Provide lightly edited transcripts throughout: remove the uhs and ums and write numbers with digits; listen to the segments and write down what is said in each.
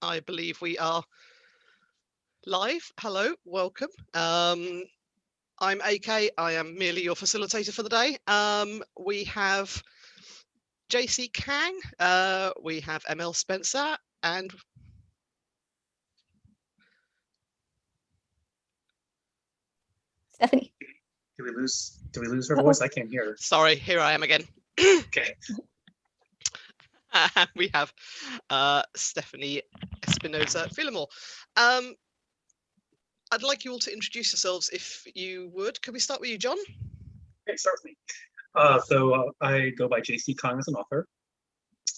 I believe we are live. Hello, welcome. I'm AK. I am merely your facilitator for the day. We have JC Kang, we have ML Spencer, and Stephanie. Do we lose her voice? I can't hear her. Sorry, here I am again. Okay. We have Stephanie Espinoza Villamor. I'd like you all to introduce yourselves if you would. Could we start with you, John? Okay, start with me. So I go by JC Kang as an author.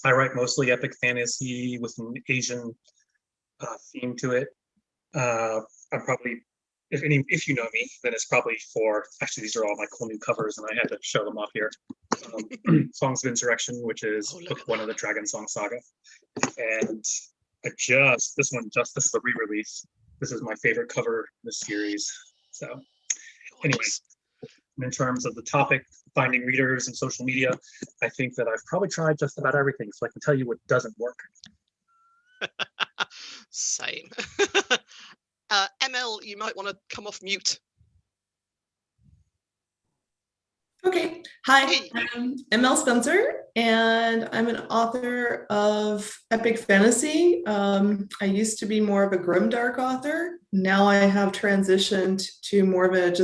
I write mostly epic fantasy with an Asian theme to it. I'm probably, if you know me, then it's probably actually these are all my cool new covers and I had to show them off here. Songs of Insurrection, which is book one of the Dragon Song Saga. And this is a re-release. This is my favorite cover in the series. So anyway, in terms of the topic, finding readers and social media, I think that I've probably tried just about everything, so I can tell you what doesn't work. Same. ML, you might want to come off mute. Okay. Hi, I'm ML Spencer, and I'm an author of epic fantasy. I used to be more of a grimdark author. Now I have transitioned to more of a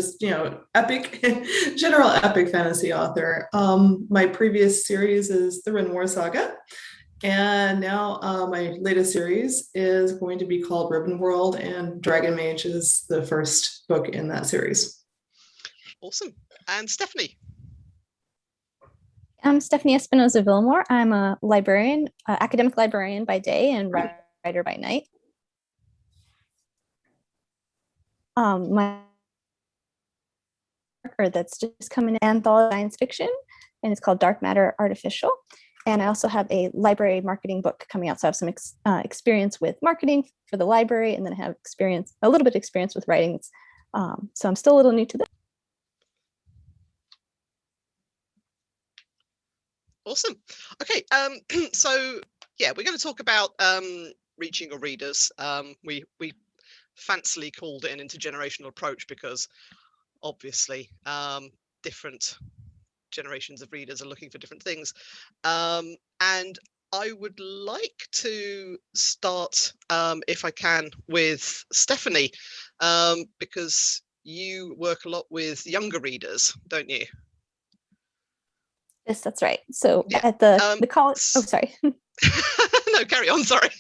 epic, general epic fantasy author. My previous series is the Villamor Saga, and now my latest series is going to be called Ribbon World, and Dragon Mage is the first book in that series. Awesome. And Stephanie? I'm Stephanie Espinoza Villamor. I'm a librarian, academic librarian by day and writer by night. My work that's just coming in anthology science fiction, and it's called Dark Matter Artificial. And I also have a library marketing book coming out, so I have some experience with marketing for the library, and then I have a little bit of experience with writing. So I'm still a little new to this. Awesome. Okay, so yeah, we're going to talk about reaching your readers. We fancily called it an intergenerational approach because obviously different generations of readers are looking for different things. And I would like to start, if I can, with Stephanie, because you work a lot with younger readers, don't you? Yes, that's right. So yeah. At the college, oh, sorry. No, carry on, sorry.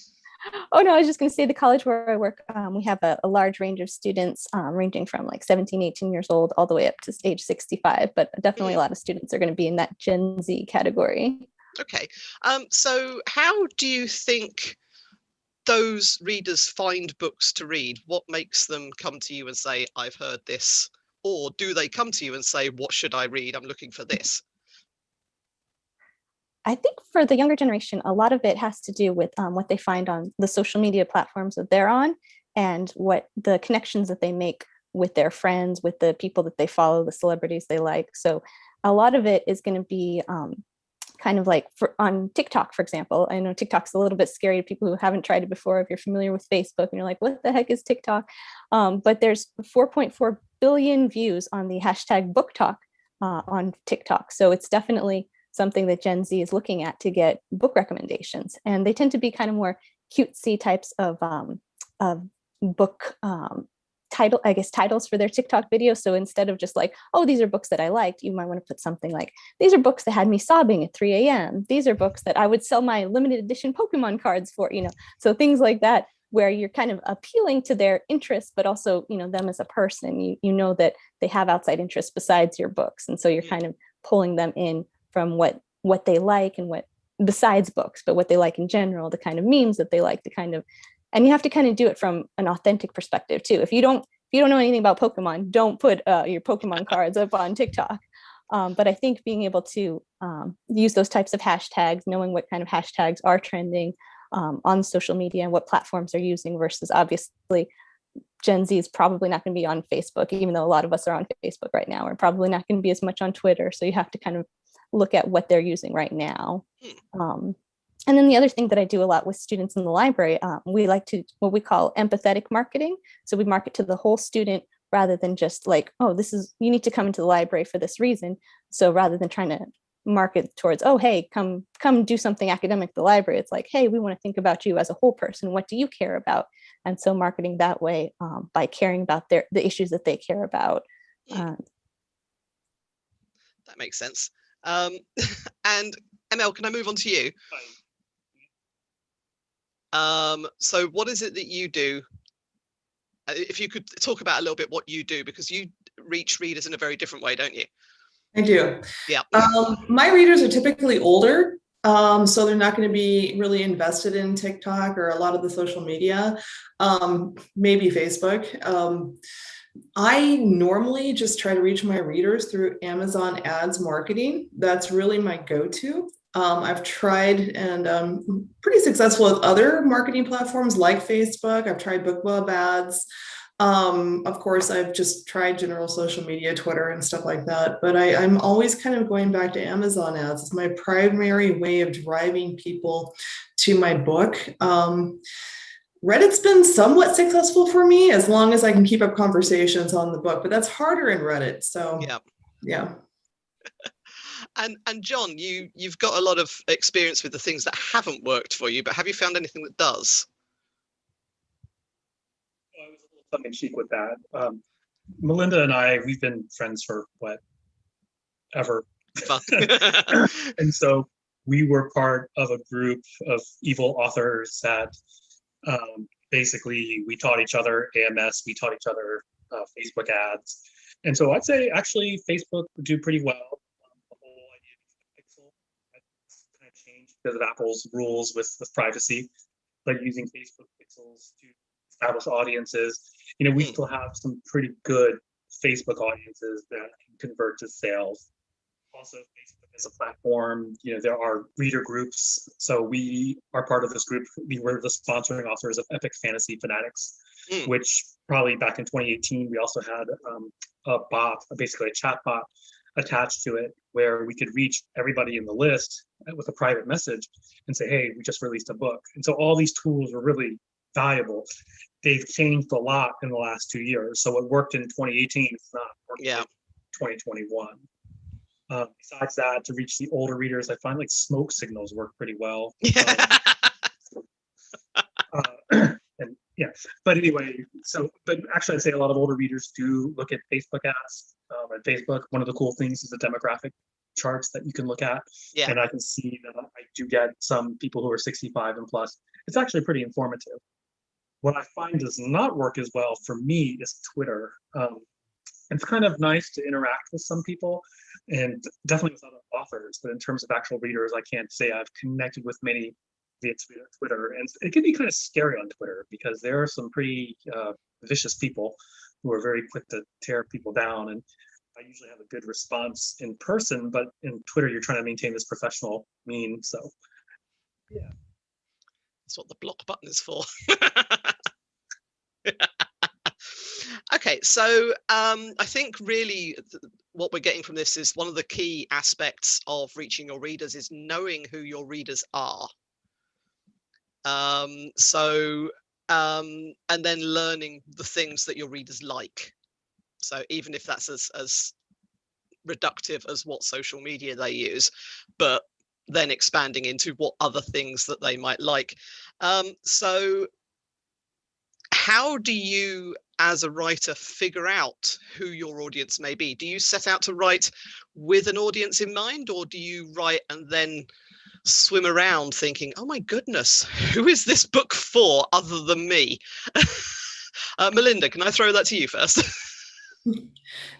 Oh, no, I was just going to say the college where I work, we have a large range of students ranging from like 17, 18 years old all the way up to age 65. But definitely a lot of students are going to be in that Gen Z category. Okay. So how do you think those readers find books to read? What makes them come to you and say, I've heard this? Or do they come to you and say, what should I read? I'm looking for this. I think for the younger generation, a lot of it has to do with what they find on the social media platforms that they're on and what the connections that they make with their friends, with the people that they follow, the celebrities they like. So a lot of it is going to be kind of like on TikTok, for example. I know TikTok's a little bit scary to people who haven't tried it before. If you're familiar with Facebook and you're like, what the heck is TikTok? But there's 4.4 billion views on the hashtag book talk on TikTok. So it's definitely something that Gen Z is looking at to get book recommendations. And they tend to be kind of more cutesy types of book titles for their TikTok videos. So instead of just like, oh, these are books that I liked, you might want to put something like, these are books that had me sobbing at 3 a.m. These are books that I would sell my limited edition Pokemon cards for, so things like that, where you're kind of appealing to their interests, but also, them as a person, you know that they have outside interests besides your books. And so you're kind of pulling them in from what they like and what besides books, but what they like in general, the kind of memes that they like, and you have to kind of do it from an authentic perspective too. If you don't know anything about Pokemon, don't put your Pokemon cards up on TikTok. But I think being able to use those types of hashtags, knowing what kind of hashtags are trending on social media and what platforms they're using versus obviously Gen Z is probably not going to be on Facebook, even though a lot of us are on Facebook right now. We're probably not going to be as much on Twitter. So you have to kind of look at what they're using right now. And then the other thing that I do a lot with students in the library, we like to what we call empathetic marketing. So we market to the whole student rather than just like, oh, this is, you need to come into the library for this reason. So rather than trying to market towards, oh, hey, come do something academic at the library, it's like, hey, we want to think about you as a whole person. What do you care about? And so marketing that way, by caring about the issues that they care about. That makes sense. And ML, can I move on to you? So what is it that you do? If you could talk about a little bit what you do, because you reach readers in a very different way, don't you? I do. Yeah. My readers are typically older, so they're not going to be really invested in TikTok or a lot of the social media, maybe Facebook. I normally just try to reach my readers through Amazon ads marketing. That's really my go-to. I've tried and pretty successful with other marketing platforms like Facebook. I've tried BookBub ads. Of course, I've just tried general social media, Twitter and stuff like that. But I'm always kind of going back to Amazon ads. It's my primary way of driving people to my book. Reddit's been somewhat successful for me as long as I can keep up conversations on the book, but that's harder in Reddit. So yeah. And John, you've got a lot of experience with the things that haven't worked for you, but have you found anything that does? Well, I was a little tongue in cheek with that. Melinda and I, we've been friends for what, ever. And so we were part of a group of evil authors that basically we taught each other AMS, we taught each other Facebook ads. And so I'd say actually Facebook would do pretty well. The whole idea of Pixel has kind of changed because of Apple's rules with privacy, but using Facebook pixels to establish audiences. You know, we still have some pretty good Facebook audiences that can convert to sales. Also, Facebook as a platform, you know, there are reader groups. So we are part of this group. We were the sponsoring authors of Epic Fantasy Fanatics, which probably back in 2018, we also had a bot, basically a chat bot attached to it, where we could reach everybody in the list with a private message and say, hey, we just released a book. And so all these tools were really valuable. They've changed a lot in the last 2 years. So what worked in 2018 is not working in 2021. Besides that, to reach the older readers, I find like smoke signals work pretty well. And yeah, but anyway, but actually I'd say a lot of older readers do look at Facebook ads. At Facebook, one of the cool things is the demographic charts that you can look at. And I can see that I do get some people who are 65 and plus. It's actually pretty informative. What I find does not work as well for me is Twitter. It's kind of nice to interact with some people and definitely with other authors, but in terms of actual readers, I can't say I've connected with many via Twitter. And it can be kind of scary on Twitter because there are some pretty vicious people who are very quick to tear people down. And I usually have a good response in person, but in Twitter, you're trying to maintain this professional mean. So yeah. That's what the block button is for. Okay, so I think really what we're getting from this is one of the key aspects of reaching your readers is knowing who your readers are. And then learning the things that your readers like. So even if that's as reductive as what social media they use, but then expanding into what other things that they might like. So how do you, as a writer, figure out who your audience may be? Do you set out to write with an audience in mind, or do you write and then swim around thinking, oh my goodness, who is this book for other than me? Melinda, can I throw that to you first?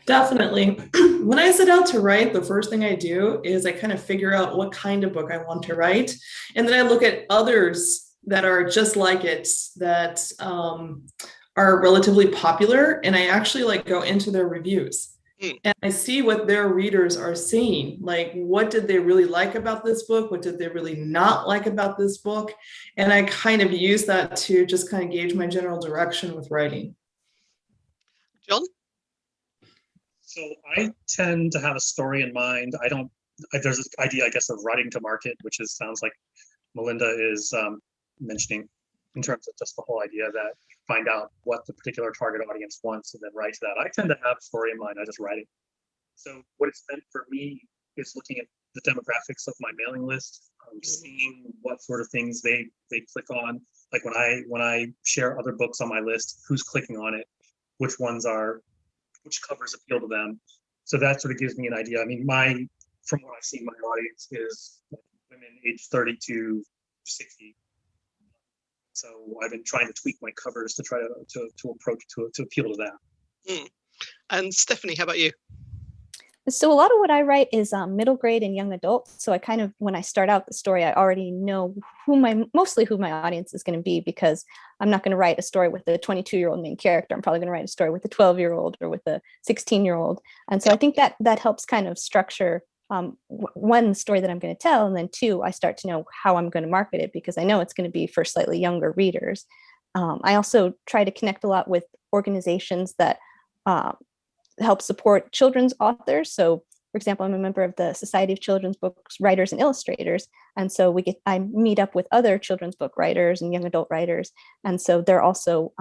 Definitely. When I set out to write, the first thing I do is I kind of figure out what kind of book I want to write. And then I look at others that are just like it, that are relatively popular. And I actually like go into their reviews. And I see what their readers are saying. Like, what did they really like about this book? What did they really not like about this book? And I kind of use that to just kind of gauge my general direction with writing. John? So I tend to have a story in mind. There's this idea, I guess, of writing to market, which sounds like Melinda is mentioning in terms of just the whole idea that you find out what the particular target audience wants and then write to that. I tend to have a story in mind, I just write it. So what it's meant for me is looking at the demographics of my mailing list, seeing what sort of things they click on. Like when I share other books on my list, who's clicking on it, which covers appeal to them. So that sort of gives me an idea. I mean, from what I've seen, my audience is women aged 30 to 60. So I've been trying to tweak my covers to try to approach to appeal to that. And Stephanie, how about you? So a lot of what I write is middle grade and young adult. So I kind of, when I start out the story, I already know mostly who my audience is going to be, because I'm not going to write a story with a 22-year-old main character. I'm probably going to write a story with a 12-year-old or with a 16-year-old. And so I think that helps kind of structure one, the story that I'm going to tell, and then two, I start to know how I'm going to market it, because I know it's going to be for slightly younger readers. I also try to connect a lot with organizations that help support children's authors. So, for example, I'm a member of the Society of Children's Books Writers and Illustrators, and so I meet up with other children's book writers and young adult writers, and so they're also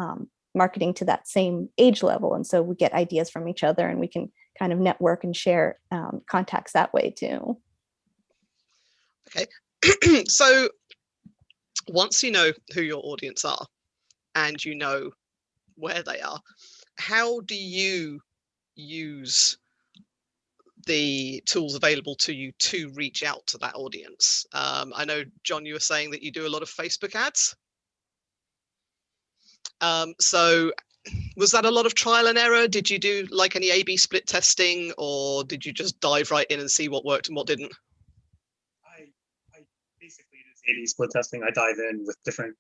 marketing to that same age level, and so we get ideas from each other, and we can kind of network and share contacts that way too. Okay, so once you know who your audience are and you know where they are, how do you use the tools available to you to reach out to that audience? I know, John, you were saying that you do a lot of Facebook ads. So was that a lot of trial and error? Did you do like any A/B split testing, or did you just dive right in and see what worked and what didn't? I basically did A/B split testing. I dive in with different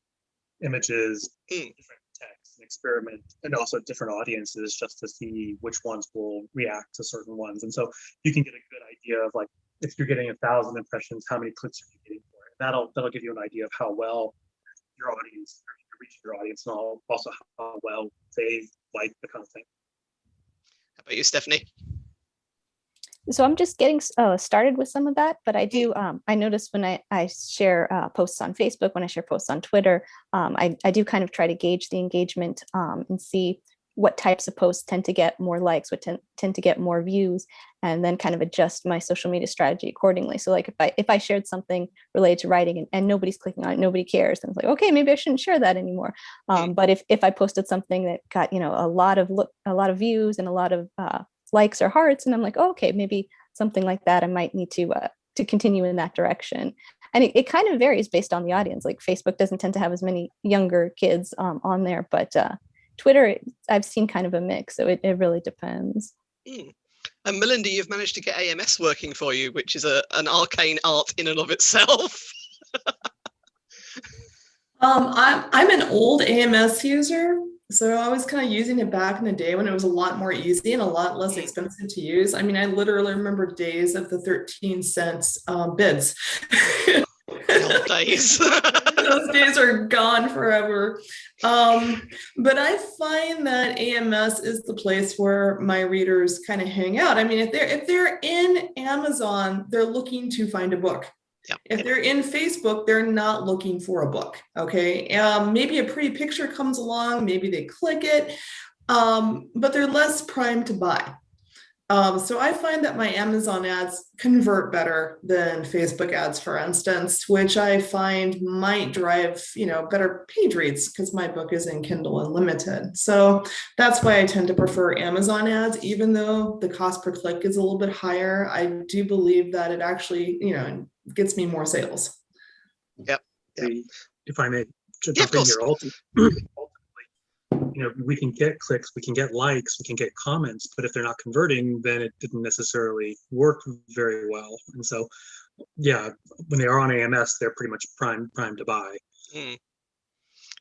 images, different text, and experiment, and also different audiences, just to see which ones will react to certain ones. And so you can get a good idea of, like, if you're getting 1,000 impressions, how many clicks are you getting for it? And that'll give you an idea of how well your audience, you're reaching your audience, and also how well they like the content. How about you, Stephanie? So I'm just getting started with some of that, but I do, I notice when I share posts on Facebook, when I share posts on Twitter, I do kind of try to gauge the engagement and see what types of posts tend to get more likes, what tend to get more views, and then kind of adjust my social media strategy accordingly. So like if I shared something related to writing and nobody's clicking on it, nobody cares, then it's like, okay, maybe I shouldn't share that anymore. But if I posted something that got, a lot of views and a lot of likes or hearts, and I'm like, oh, okay, maybe something like that, I might need to continue in that direction. And it kind of varies based on the audience. Like Facebook doesn't tend to have as many younger kids on there, but Twitter, I've seen kind of a mix, so it really depends. And Melinda, you've managed to get AMS working for you, which is an arcane art in and of itself. I'm an old AMS user, so I was kind of using it back in the day when it was a lot more easy and a lot less expensive to use. I mean, I literally remember days of the 13 cents bids. The old days. Those days are gone forever. But I find that AMS is the place where my readers kind of hang out. I mean, if they're in Amazon, they're looking to find a book. Yep. If they're in Facebook, they're not looking for a book. Okay. Maybe a pretty picture comes along, maybe they click it, but they're less primed to buy. So I find that my Amazon ads convert better than Facebook ads, for instance, which I find might drive, better page reads because my book is in Kindle Unlimited. So that's why I tend to prefer Amazon ads, even though the cost per click is a little bit higher. I do believe that it actually, gets me more sales. Yep. If I may jump in here, ultimately, we can get clicks, we can get likes, we can get comments, but if they're not converting, then it didn't necessarily work very well. And so, yeah, when they are on AMS, they're pretty much primed to buy.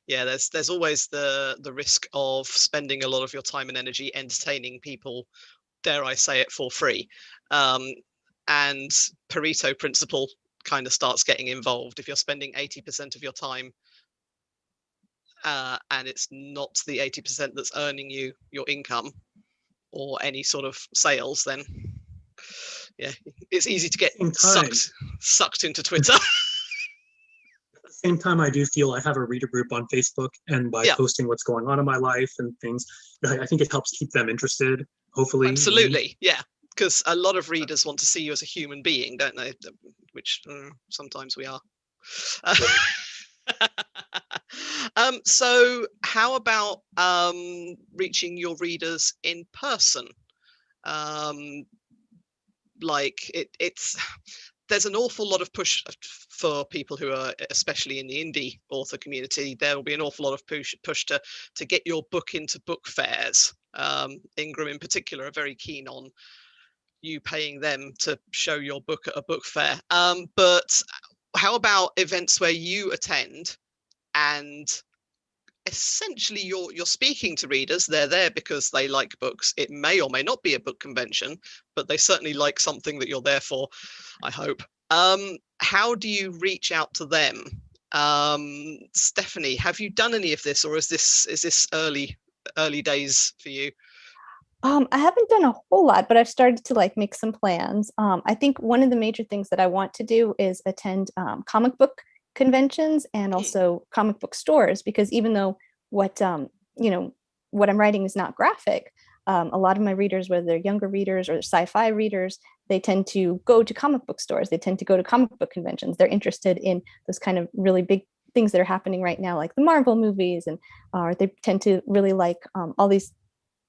Yeah, there's always the risk of spending a lot of your time and energy entertaining people, dare I say it, for free. And Pareto principle kind of starts getting involved. If you're spending 80% of your time and it's not the 80% that's earning you your income or any sort of sales, then yeah, it's easy to get sucked into Twitter. same time, I do feel I have a reader group on Facebook, and by posting what's going on in my life and things, I think it helps keep them interested, hopefully. Absolutely, yeah. Because a lot of readers want to see you as a human being, don't they? Which sometimes we are. So how about reaching your readers in person? Like it's there's an awful lot of push for people who are, especially in the indie author community. There will be an awful lot of push to get your book into book fairs. Ingram in particular are very keen on you paying them to show your book at a book fair. But how about events where you attend and essentially you're speaking to readers? They're there because they like books. It may or may not be a book convention, but they certainly like something that you're there for, I hope. How do you reach out to them? Stephanie, have you done any of this, or is this early days for you? I haven't done a whole lot, but I've started to like make some plans. I think one of the major things that I want to do is attend comic book conventions and also comic book stores, because even though what what I'm writing is not graphic, a lot of my readers, whether they're younger readers or sci-fi readers, they tend to go to comic book stores. They tend to go to comic book conventions. They're interested in those kind of really big things that are happening right now, like the Marvel movies, and they tend to really like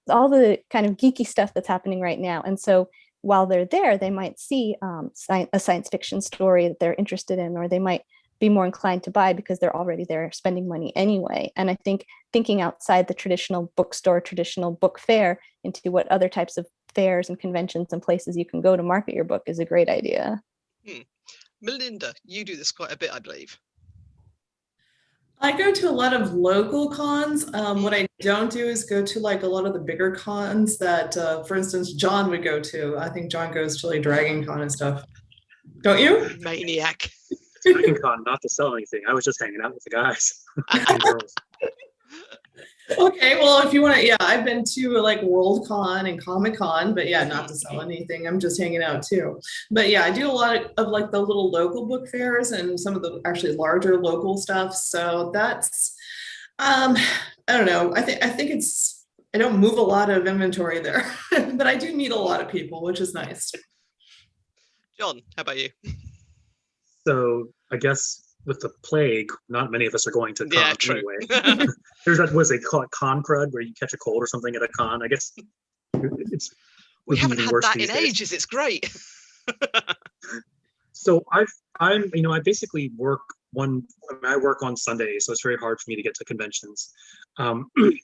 all the kind of geeky stuff that's happening right now. And so while they're there, they might see a science fiction story that they're interested in, or they might be more inclined to buy because they're already there spending money anyway. And I think thinking outside the traditional bookstore, traditional book fair, into what other types of fairs and conventions and places you can go to market your book is a great idea. Melinda, you do this quite a bit, I believe. I go to a lot of local cons. What I don't do is go to like a lot of the bigger cons that, for instance, John would go to. I think John goes to like Dragon Con and stuff. Don't you? Maniac. Dragon Con, not to sell anything. I was just hanging out with the guys and girls. Okay, well, if you want to, I've been to like Worldcon and Comic Con, but not to sell anything. I'm just hanging out too. But I do a lot of like the little local book fairs and some of the actually larger local stuff. So that's, I don't know. I think it's, I don't move a lot of inventory there, but I do meet a lot of people, which is nice. John, how about you? So I guess with the plague, not many of us are going to con anyway. There's that, was they call it con crud, where you catch a cold or something at a con. I guess we haven't had that in ages. It's great. So I basically work I work on Sundays, so it's very hard for me to get to conventions.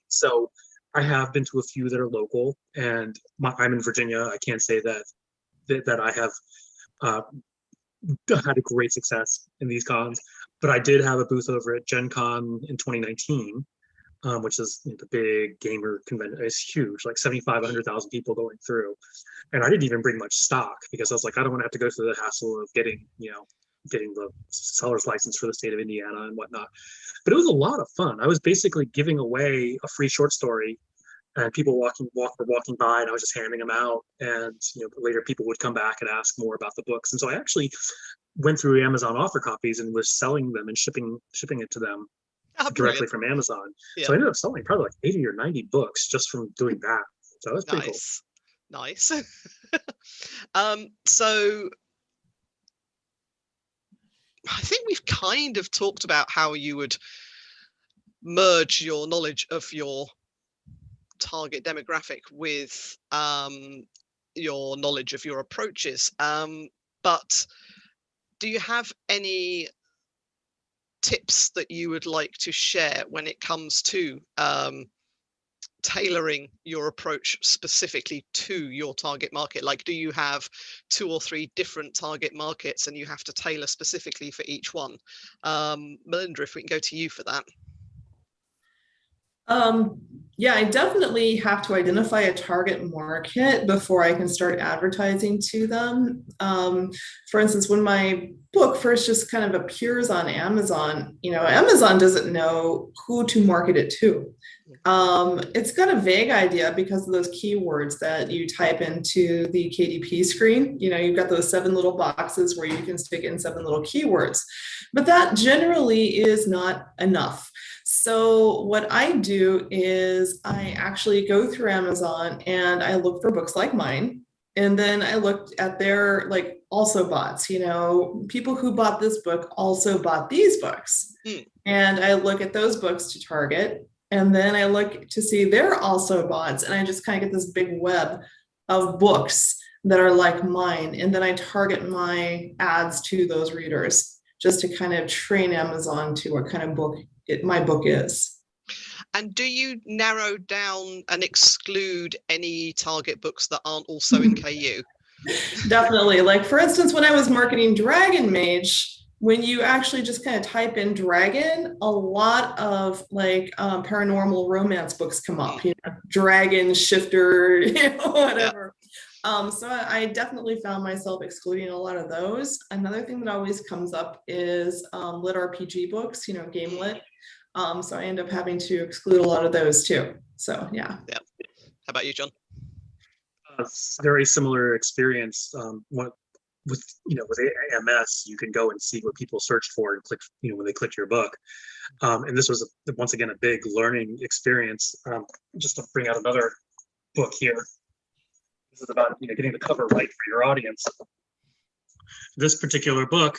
So I have been to a few that are local, and I'm in Virginia. I can't say that I have had a great success in these cons, but I did have a booth over at Gen Con in 2019, which is the big gamer convention. It's huge, like 100,000 people going through. And I didn't even bring much stock because I was like, I don't want to have to go through the hassle of getting the seller's license for the state of Indiana and whatnot. But it was a lot of fun. I was basically giving away a free short story, and people were walking by, and I was just handing them out. And later people would come back and ask more about the books. And so I actually went through Amazon offer copies and was selling them and shipping it to them directly from Amazon. Yeah. So I ended up selling probably like 80 or 90 books just from doing that. So that was pretty cool. Nice. So I think we've kind of talked about how you would merge your knowledge of your target demographic with your knowledge of your approaches. But do you have any tips that you would like to share when it comes to tailoring your approach specifically to your target market? Like, do you have 2 or 3 different target markets and you have to tailor specifically for each one? Melinda, if we can go to you for that. Yeah, I definitely have to identify a target market before I can start advertising to them. For instance, when my book first just kind of appears on Amazon, Amazon doesn't know who to market it to. It's got a vague idea because of those keywords that you type into the KDP screen. You've got those 7 little boxes where you can stick in 7 little keywords, but that generally is not enough. So what I do is I actually go through Amazon and I look for books like mine. And then I looked at their also bots, people who bought this book also bought these books. And I look at those books to target. And then I look to see their also bots. And I just kind of get this big web of books that are like mine. And then I target my ads to those readers just to kind of train Amazon to what kind of book my book is. And do you narrow down and exclude any target books that aren't also in KU? Definitely. Like, for instance, when I was marketing Dragon Mage, when you actually just kind of type in dragon, a lot of paranormal romance books come up, dragon shifter, whatever. So I definitely found myself excluding a lot of those. Another thing that always comes up is lit RPG books, game lit. So I end up having to exclude a lot of those too. So yeah. Yeah. How about you, John? Very similar experience. With AMS, you can go and see what people searched for and click, when they clicked your book. And this was once again a big learning experience. Just to bring out another book here. This is about getting the cover right for your audience. This particular book,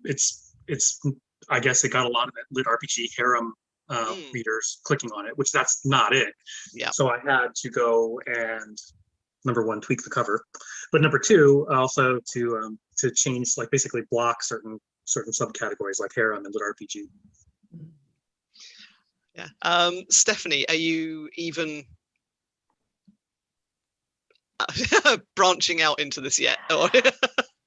it's I guess it got a lot of lit RPG harem readers clicking on it, which that's not it. Yeah. So I had to go and number one, tweak the cover, but number two, also to change, basically block certain subcategories like harem and lit RPG. Yeah. Stephanie, are you even branching out into this yet?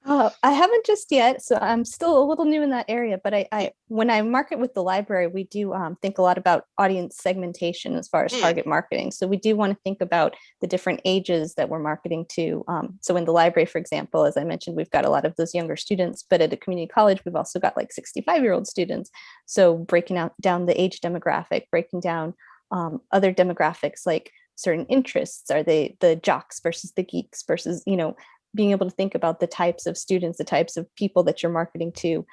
I haven't just yet, so I'm still a little new in that area, but I when I market with the library, we do think a lot about audience segmentation as far as target marketing. So we do want to think about the different ages that we're marketing to. So in the library, for example, as I mentioned, we've got a lot of those younger students, but at a community college, we've also got 65-year-old students. So breaking down the age demographic, breaking down other demographics like certain interests. Are they the jocks versus the geeks versus, being able to think about the types of students, the types of people that you're marketing to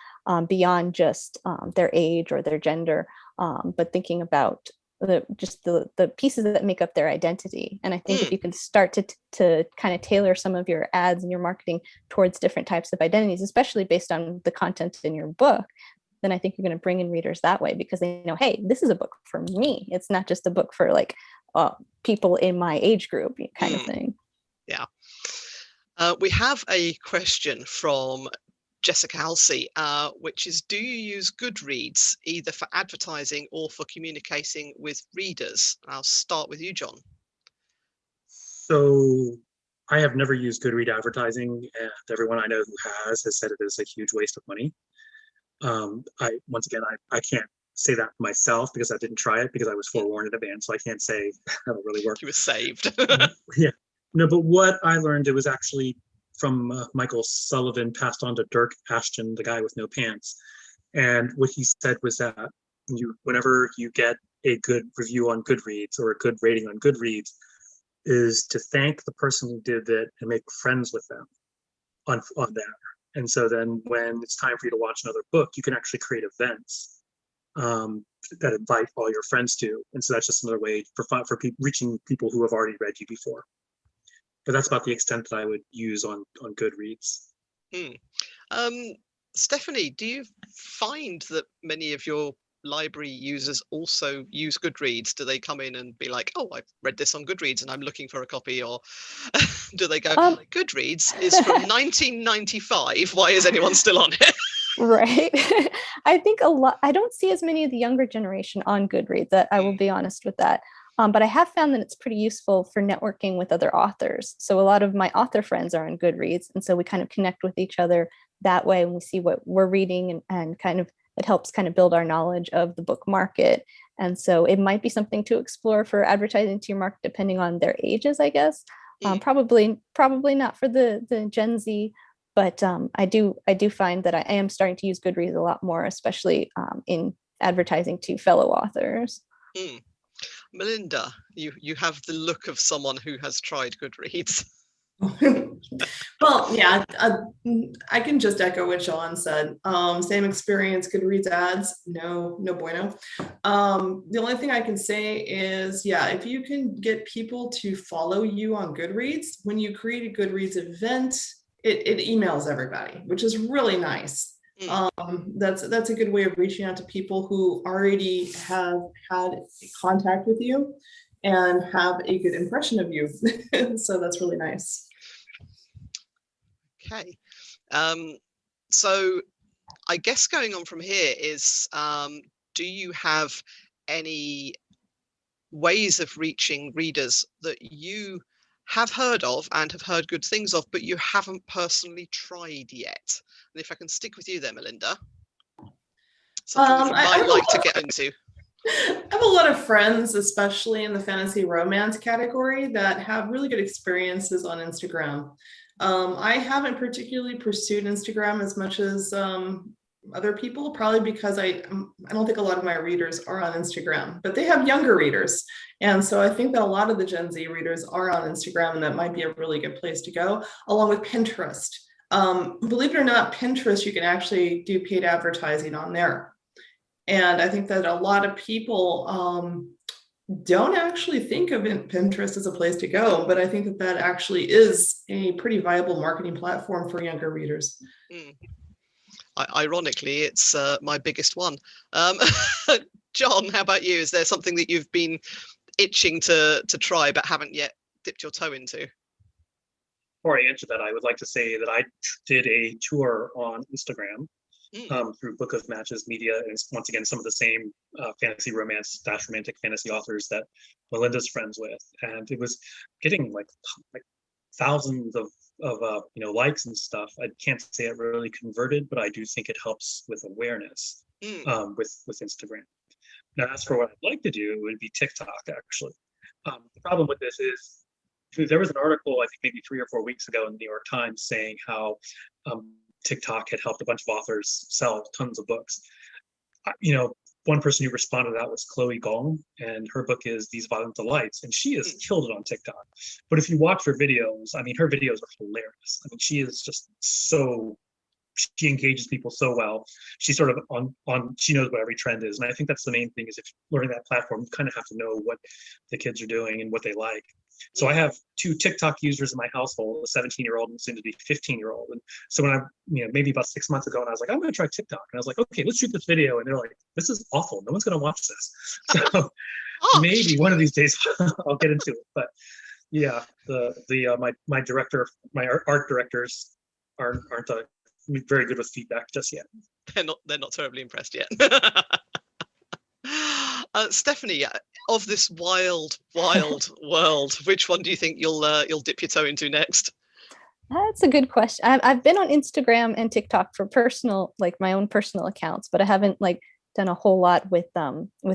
beyond just their age or their gender, but thinking about the pieces that make up their identity. And I think if you can start to kind of tailor some of your ads and your marketing towards different types of identities, especially based on the content in your book, then I think you're going to bring in readers that way because they know, hey, this is a book for me. It's not just a book for people in my age group kind of thing. Yeah. We have a question from Jessica Halsey, which is, do you use Goodreads either for advertising or for communicating with readers? I'll start with you, John. So I have never used Goodreads advertising, and everyone I know who has said it is a huge waste of money. I can't say that myself because I didn't try it because I was forewarned in advance, so I can't say how it really worked. You were saved. Yeah. No, but what I learned, it was actually from Michael Sullivan, passed on to Dirk Ashton, the guy with no pants. And what he said was that whenever you get a good review on Goodreads or a good rating on Goodreads, is to thank the person who did it and make friends with them on there. And so then when it's time for you to watch another book, you can actually create events that invite all your friends to. And so that's just another way for reaching people who have already read you before. But that's about the extent that I would use on Goodreads. Stephanie, do you find that many of your library users also use Goodreads? Do they come in and be like, oh, I've read this on Goodreads and I'm looking for a copy? Or do they go, Goodreads is from 1995. Why is anyone still on it? Right. I think I don't see as many of the younger generation on Goodreads, that I will be honest with that. But I have found that it's pretty useful for networking with other authors. So a lot of my author friends are on Goodreads. And so we kind of connect with each other that way, and we see what we're reading and kind of it helps kind of build our knowledge of the book market. And so it might be something to explore for advertising to your market, depending on their ages, I guess. Probably not for the Gen Z, but I do find that I am starting to use Goodreads a lot more, especially in advertising to fellow authors. Melinda, you have the look of someone who has tried Goodreads. Well, yeah, I can just echo what Sean said. Same experience, Goodreads ads, no bueno. The only thing I can say is, yeah, if you can get people to follow you on Goodreads, when you create a Goodreads event, it emails everybody, which is really nice. That's a good way of reaching out to people who already have had contact with you and have a good impression of you. So that's really nice. Okay. So I guess going on from here is, do you have any ways of reaching readers that you have heard of and have heard good things of, but you haven't personally tried yet? And if I can stick with you there, Melinda, something you might like to get into. I have a lot of friends, especially in the fantasy romance category, that have really good experiences on Instagram. I haven't particularly pursued Instagram as much as other people, probably because I don't think a lot of my readers are on Instagram, but they have younger readers. And so I think that a lot of the Gen Z readers are on Instagram, and that might be a really good place to go, along with Pinterest. Believe it or not, Pinterest, you can actually do paid advertising on there. And I think that a lot of people don't actually think of Pinterest as a place to go, but I think that that actually is a pretty viable marketing platform for younger readers. Ironically, it's my biggest one. John, how about you? Is there something that you've been itching to try but haven't yet dipped your toe into? Before I answer that, I would like to say that I did a tour on Instagram through Book of Matches Media, and it's once again some of the same fantasy romance / romantic fantasy authors that Melinda's friends with, and it was getting like thousands of likes and stuff. I can't say it really converted, but I do think it helps with awareness with Instagram. Now, as for what I'd like to do, it would be TikTok, actually. The problem with this is there was an article, I think maybe 3 or 4 weeks ago in the New York Times, saying how TikTok had helped a bunch of authors sell tons of books. One person who responded to that was Chloe Gong, and her book is These Violent Delights, and she has killed it on TikTok. But if you watch her videos, I mean, her videos are hilarious. I mean, she is just she engages people so well. She's sort of she knows what every trend is. And I think that's the main thing, is if you're learning that platform, you kind of have to know what the kids are doing and what they like. So I have 2 TikTok users in my household, a 17-year-old and soon to be 15-year-old. And so when maybe about 6 months ago, and I was like, I'm going to try TikTok. And I was like, okay, let's shoot this video. And they're like, this is awful. No one's going to watch this. So maybe one of these days I'll get into it. But yeah, my art directors aren't very good with feedback just yet. They're not terribly impressed yet. Stephanie, of this wild world, which one do you think you'll dip your toe into next? That's a good question. I've been on Instagram and TikTok for my own personal accounts, but I haven't done a whole lot with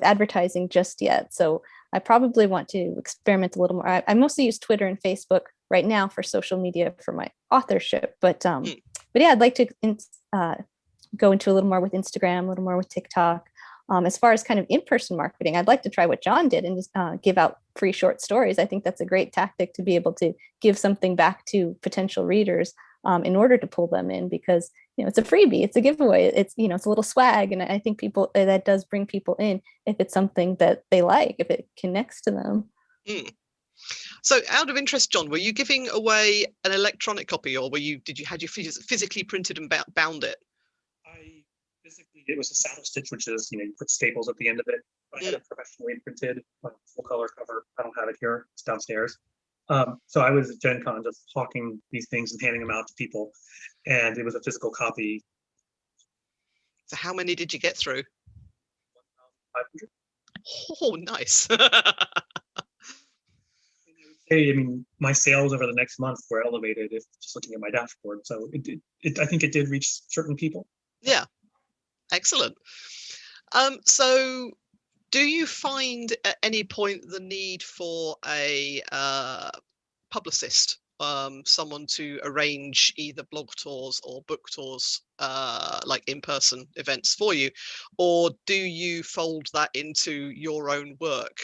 advertising just yet. So I probably want to experiment a little more. I mostly use Twitter and Facebook right now for social media for my authorship, but yeah, I'd like to go into a little more with Instagram, a little more with TikTok. As far as kind of in-person marketing, I'd like to try what John did and just give out free short stories. I think that's a great tactic to be able to give something back to potential readers in order to pull them in, because it's a freebie, it's a giveaway, it's it's a little swag, and I think that does bring people in if it's something that they like, if it connects to them. So, out of interest, John, were you giving away an electronic copy, or had you physically printed and bound it? It was a saddle stitch, which is, you put staples at the end of it. I had a professionally printed full color cover. I don't have it here. It's downstairs. So I was at Gen Con just hawking these things and handing them out to people. And it was a physical copy. So how many did you get through? 1,500. Oh, nice. I mean, my sales over the next month were elevated if just looking at my dashboard. So I think it did reach certain people. Yeah. Excellent. So do you find at any point the need for a publicist, someone to arrange either blog tours or book tours, like in-person events for you, or do you fold that into your own work?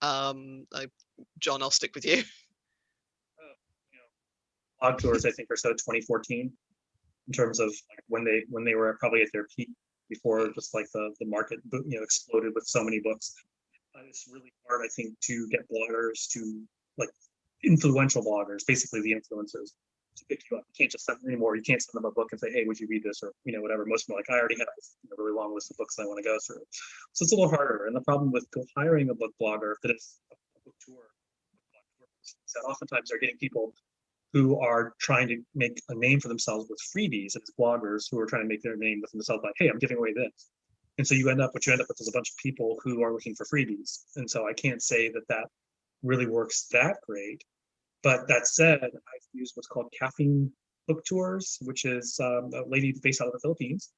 John, I'll stick with you. Blog tours, I think, are so 2014 in terms of like when they were probably at their peak before just like the market exploded with so many books. It's really hard, I think, to get bloggers to like influential bloggers, basically the influencers, to pick you up. You can't just send them anymore. You can't send them a book and say, hey, would you read this, or whatever. Most of them are like, I already have a really long list of books I want to go through. So it's a little harder. And the problem with hiring a book blogger, that it's a book tour, is that oftentimes they're getting people who are trying to make a name for themselves with freebies, and it's bloggers who are trying to make their name with themselves by, hey, I'm giving away this. And so what you end up with is a bunch of people who are looking for freebies. And so I can't say that really works that great. But that said, I've used what's called caffeine book tours, which is a lady based out of the Philippines.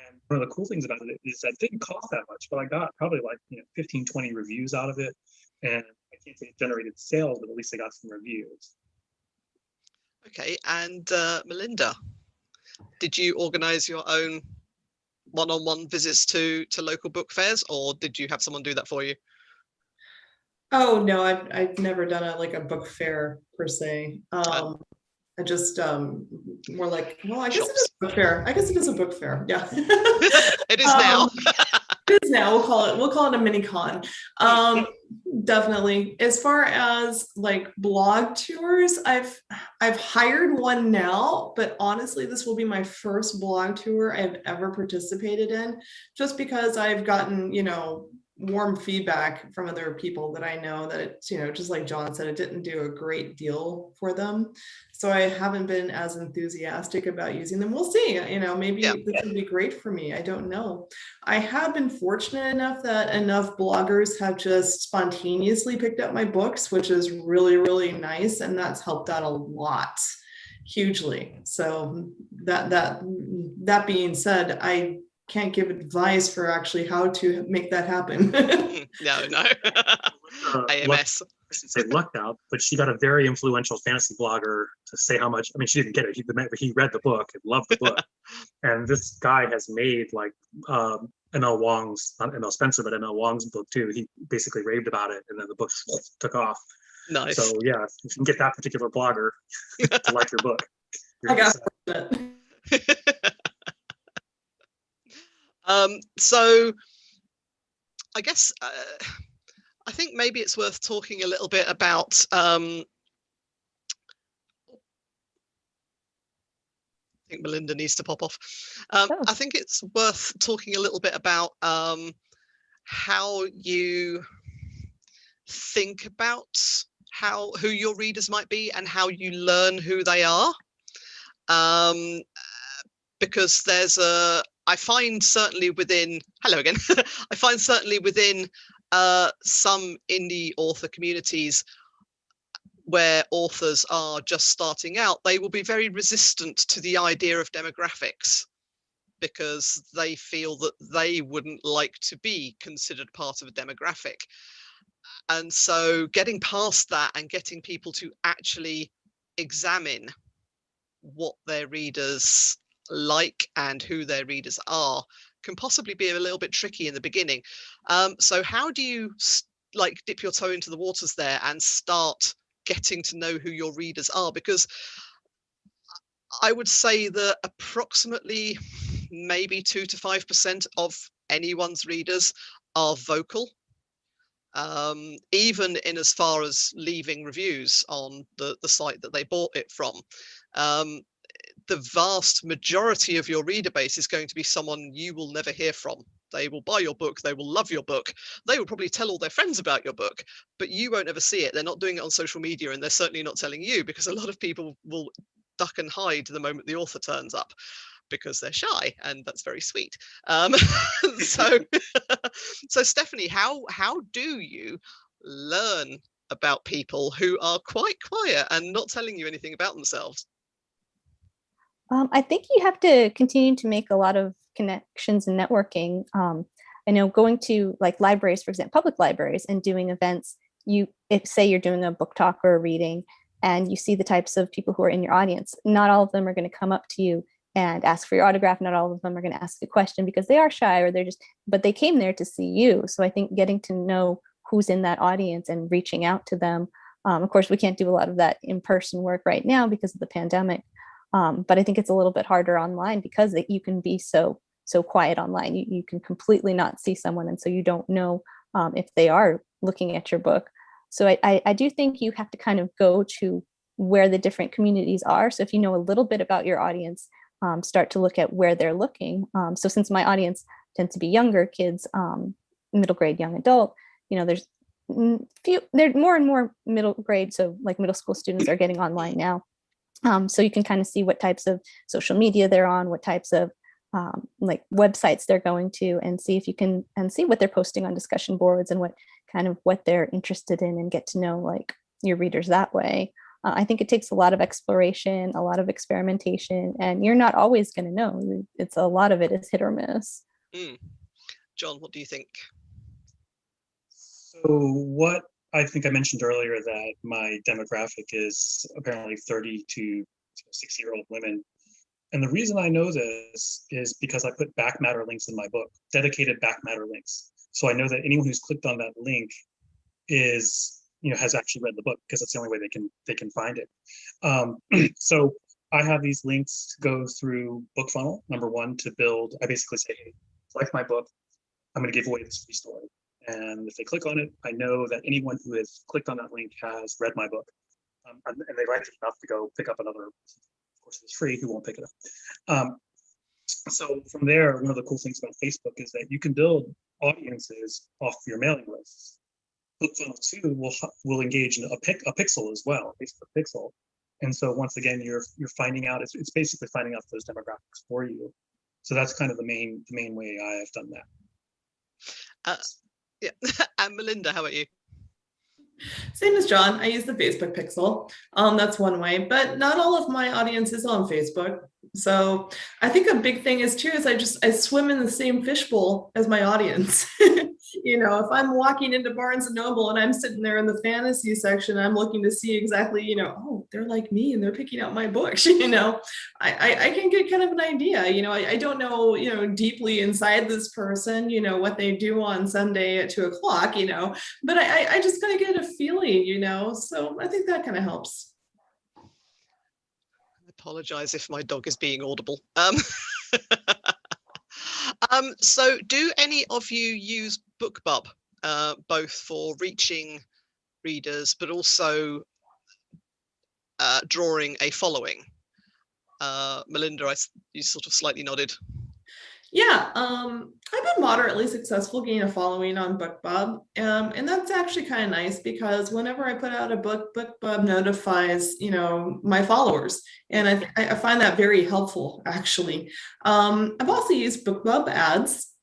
And one of the cool things about it is that it didn't cost that much, but I got probably like 15, 20 reviews out of it. And I can't say it generated sales, but at least I got some reviews. Okay, and Melinda, did you organize your own one-on-one visits to local book fairs, or did you have someone do that for you? Oh no, I've never done a book fair per se. I just more like, well, I guess it is a book fair. I guess it is a book fair. Yeah. It is now. It is now. We'll call it a mini con. Definitely. As far as like blog tours, I've hired one now, but honestly, this will be my first blog tour I've ever participated in, just because I've gotten, warm feedback from other people that I know that it's, just like John said, it didn't do a great deal for them. So I haven't been as enthusiastic about using them. We'll see, maybe this would be great for me. I don't know. I have been fortunate enough that enough bloggers have just spontaneously picked up my books, which is really, really nice. And that's helped out a lot, hugely. So that being said, I can't give advice for actually how to make that happen. No. AMS. I should say lucked out, but she got a very influential fantasy blogger to say how much. I mean, she didn't get it. He read the book and loved the book. And this guy has made like M.L. Wong's, not M.L. Spencer, but M.L. Wong's book too. He basically raved about it, and then the book took off. Nice. So yeah, if you can get that particular blogger to like your book. I got it. So I guess I think maybe it's worth talking a little bit about I think Melinda needs to pop off. I think it's worth talking a little bit about how you think about who your readers might be and how you learn who they are. Because I find certainly within some indie author communities where authors are just starting out, they will be very resistant to the idea of demographics because they feel that they wouldn't like to be considered part of a demographic. And so getting past that and getting people to actually examine what their readers like and who their readers are can possibly be a little bit tricky in the beginning. So how do you dip your toe into the waters there and start getting to know who your readers are? Because I would say that approximately maybe 2 to 5% of anyone's readers are vocal, even in as far as leaving reviews on the site that they bought it from. The vast majority of your reader base is going to be someone you will never hear from. They will buy your book, they will love your book, they will probably tell all their friends about your book, but you won't ever see it. They're not doing it on social media, and they're certainly not telling you, because a lot of people will duck and hide the moment the author turns up because they're shy, and that's very sweet. So Stephanie, how do you learn about people who are quite quiet and not telling you anything about themselves? I think you have to continue to make a lot of connections and networking. I know going to like libraries, for example, public libraries, and doing events, if say you're doing a book talk or a reading and you see the types of people who are in your audience, not all of them are going to come up to you and ask for your autograph. Not all of them are going to ask a question because they are shy or but they came there to see you. So I think getting to know who's in that audience and reaching out to them. Of course, we can't do a lot of that in-person work right now because of the pandemic. But I think it's a little bit harder online because you can be so quiet online. You can completely not see someone, and so you don't know if they are looking at your book. So I do think you have to kind of go to where the different communities are. So if you know a little bit about your audience, start to look at where they're looking. So since my audience tends to be younger kids, middle grade, young adult, there's there more and more middle grade, so like middle school students are getting online now. So you can kind of see what types of social media they're on, what types of like websites they're going to, and see if you can see what they're posting on discussion boards and what they're interested in, and get to know like your readers that way. I think it takes a lot of exploration, a lot of experimentation, and you're not always going to know. It's a lot of it is hit or miss. John, what do you think? So what I think I mentioned earlier that my demographic is apparently 30 to 60-year-old women. And the reason I know this is because I put back matter links in my book, dedicated back matter links. So I know that anyone who's clicked on that link has actually read the book, because that's the only way they can find it. So I have these links to go through BookFunnel, number one, to build. I basically say, hey, like my book, I'm going to give away this free story. And if they click on it, I know that anyone who has clicked on that link has read my book. And they like it enough to go pick up another, of course, it's free, who won't pick it up. So from there, one of the cool things about Facebook is that you can build audiences off your mailing lists. BookFunnel 2 will engage in a pixel as well, Facebook pixel. And so once again, you're finding out, it's basically finding out those demographics for you. So that's kind of the main way I have done that. Yeah. And Melinda, how about you? Same as John, I use the Facebook pixel. That's one way, but not all of my audience is on Facebook. So I think a big thing is I swim in the same fishbowl as my audience. If I'm walking into Barnes and Noble and I'm sitting there in the fantasy section, I'm looking to see exactly, oh, they're like me and they're picking out my books. I can get kind of an idea. I don't know, deeply inside this person, what they do on Sunday at 2:00, but I just kind of get a feeling, so I think that kind of helps. I apologize if my dog is being audible. So do any of you use BookBub, both for reaching readers, but also drawing a following? Melinda, you sort of slightly nodded. Yeah, I've been moderately successful getting a following on BookBub, and that's actually kind of nice because whenever I put out a book, BookBub notifies, my followers, and I find that very helpful, actually. I've also used BookBub ads.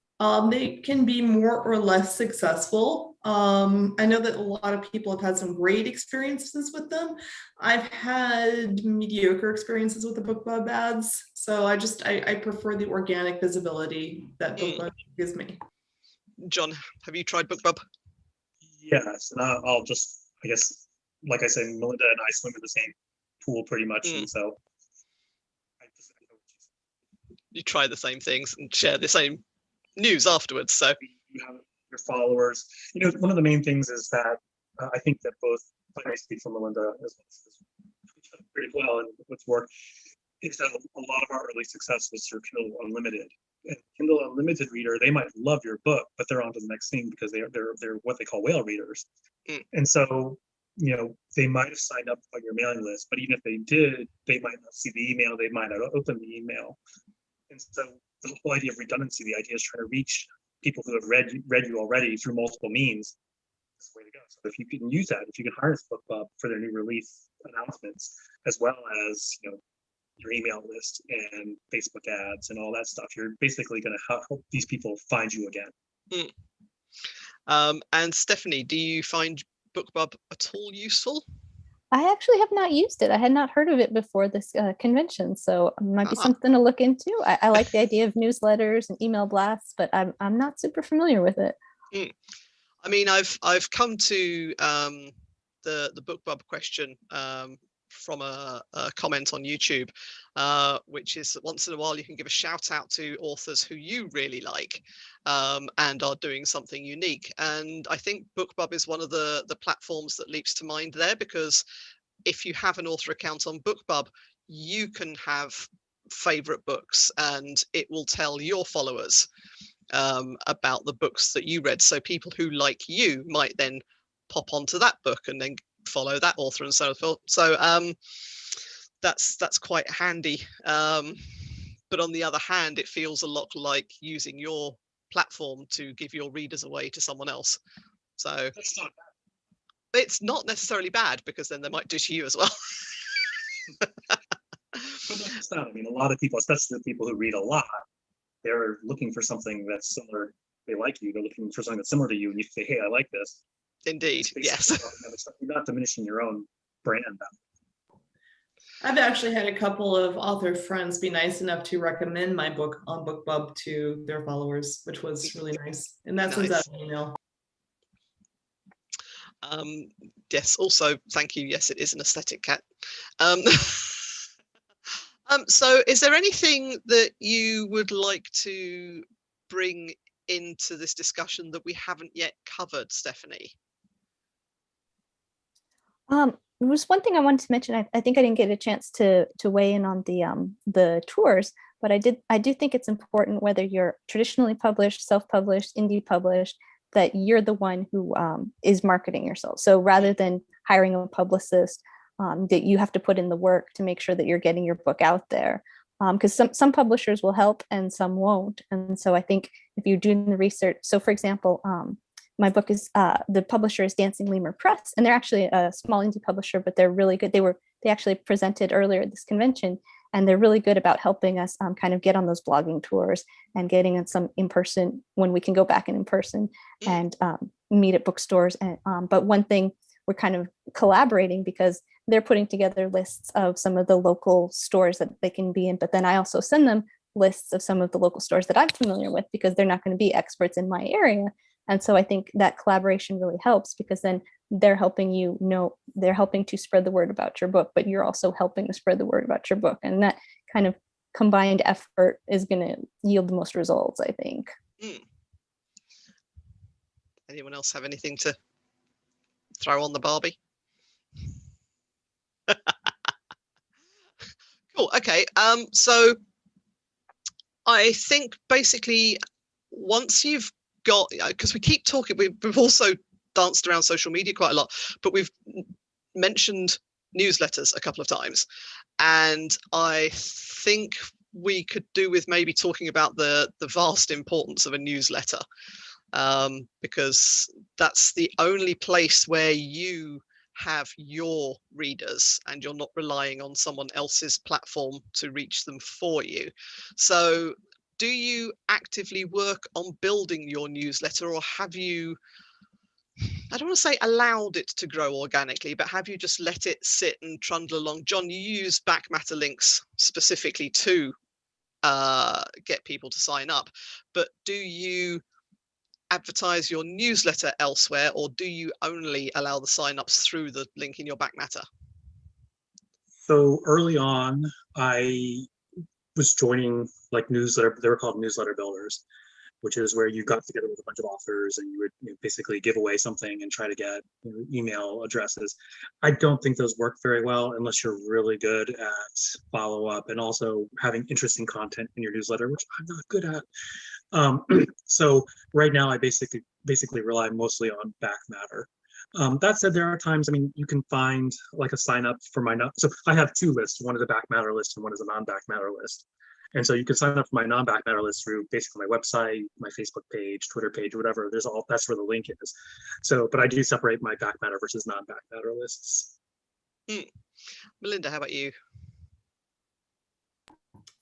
They can be more or less successful. I know that a lot of people have had some great experiences with them. I've had mediocre experiences with the BookBub ads, so I prefer the organic visibility that BookBub gives me. John, have you tried BookBub? Yes, and I'll just, I guess, like I said, Melinda and I swim in the same pool pretty much, and so you try the same things and share the same news afterwards. So you have your followers. One of the main things is that I think that both, if I speak for Melinda as pretty well and what's worked, is that a lot of our early success was through Kindle Unlimited. And Kindle Unlimited reader, they might love your book, but they're on to the next thing because they're what they call whale readers. And so they might have signed up on your mailing list, but even if they did, they might not see the email, they might not open the email. And so the whole idea of redundancy, the idea is trying to reach people who have read you already through multiple means. That's the way to go. So if you can use that, if you can harness BookBub for their new release announcements, as well as your email list and Facebook ads and all that stuff, you're basically going to help these people find you again. And Stephanie, do you find BookBub at all useful? I actually have not used it. I had not heard of it before this convention, so it might be something to look into. I like the idea of newsletters and email blasts, but I'm not super familiar with it. I mean, I've come to the BookBub question from a comment on YouTube, which is that once in a while you can give a shout out to authors who you really like and are doing something unique. And I think BookBub is one of the platforms that leaps to mind there, because if you have an author account on BookBub, you can have favorite books and it will tell your followers about the books that you read. So people who like you might then pop onto that book and then follow that author and so forth. So that's quite handy. But on the other hand, it feels a lot like using your platform to give your readers away to someone else. So That's not bad. it's not necessarily bad, because then they might do to you as well. But not just that. I mean, a lot of people, especially the people who read a lot, they're looking for something that's similar. They like you. They're looking for something that's similar to you, and you say, "Hey, I like this." Indeed, yes. You're not diminishing your own brand. I've actually had a couple of author friends be nice enough to recommend my book on BookBub to their followers, which was really nice. And that sends out an email. Yes, also, thank you. Yes, it is an aesthetic cat. So is there anything that you would like to bring into this discussion that we haven't yet covered, Stephanie? There was one thing I wanted to mention. I think I didn't get a chance to weigh in on the tours, but I do think it's important, whether you're traditionally published, self-published, indie published, that you're the one who is marketing yourself. So rather than hiring a publicist, that you have to put in the work to make sure that you're getting your book out there. Because some publishers will help and some won't. And so I think if you're doing the research, so for example, my book is, the publisher is Dancing Lemur Press, and they're actually a small indie publisher, but they're really good. They actually presented earlier at this convention, and they're really good about helping us kind of get on those blogging tours and getting on some in-person, when we can go back in person and meet at bookstores. And but one thing, we're kind of collaborating because they're putting together lists of some of the local stores that they can be in, but then I also send them lists of some of the local stores that I'm familiar with, because they're not going to be experts in my area. And so I think that collaboration really helps, because then they're helping they're helping to spread the word about your book, but you're also helping to spread the word about your book. And that kind of combined effort is going to yield the most results, I think. Anyone else have anything to throw on the Barbie? Cool. Okay. So I think basically once you've got, because we keep talking, we've also danced around social media quite a lot, but we've mentioned newsletters a couple of times, and I think we could do with maybe talking about the vast importance of a newsletter, because that's the only place where you have your readers and you're not relying on someone else's platform to reach them for you. So do you actively work on building your newsletter, or have you, I don't want to say allowed it to grow organically, but have you just let it sit and trundle along? John, you use back matter links specifically to get people to sign up, but do you advertise your newsletter elsewhere, or do you only allow the sign-ups through the link in your back matter? So early on, I was joining like newsletter, they were called newsletter builders, which is where you got together with a bunch of authors and you would basically give away something and try to get email addresses. I don't think those work very well unless you're really good at follow-up and also having interesting content in your newsletter, which I'm not good at. So right now I basically rely mostly on back matter. That said, there are times, I mean, you can find like a sign up for my, so I have two lists. One is a back matter list and one is a non-back matter list. And so you can sign up for my non-back matter list through basically my website, my Facebook page, Twitter page, whatever. There's all, that's where the link is. So, but I do separate my back matter versus non-back matter lists. Melinda, how about you?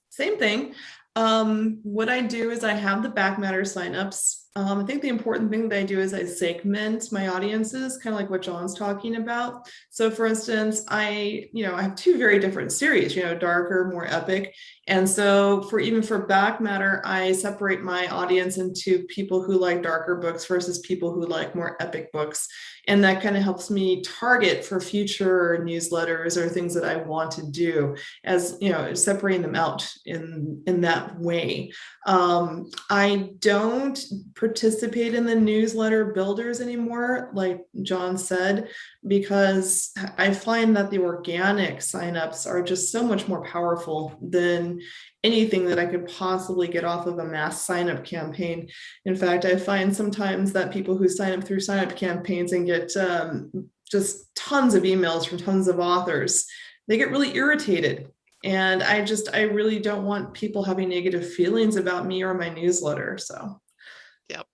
Same thing. What I do is I have the back matter signups. I think the important thing that I do is I segment my audiences, kind of like what John's talking about. So for instance, I have two very different series, darker, more epic. And so even for back matter, I separate my audience into people who like darker books versus people who like more epic books. And that kind of helps me target for future newsletters or things that I want to do, as separating them out in that way. I don't participate in the newsletter builders anymore, like John said, because I find that the organic signups are just so much more powerful than anything that I could possibly get off of a mass sign up campaign. In fact, I find sometimes that people who sign up through sign up campaigns and get just tons of emails from tons of authors, they get really irritated. And I really don't want people having negative feelings about me or my newsletter. So, yep.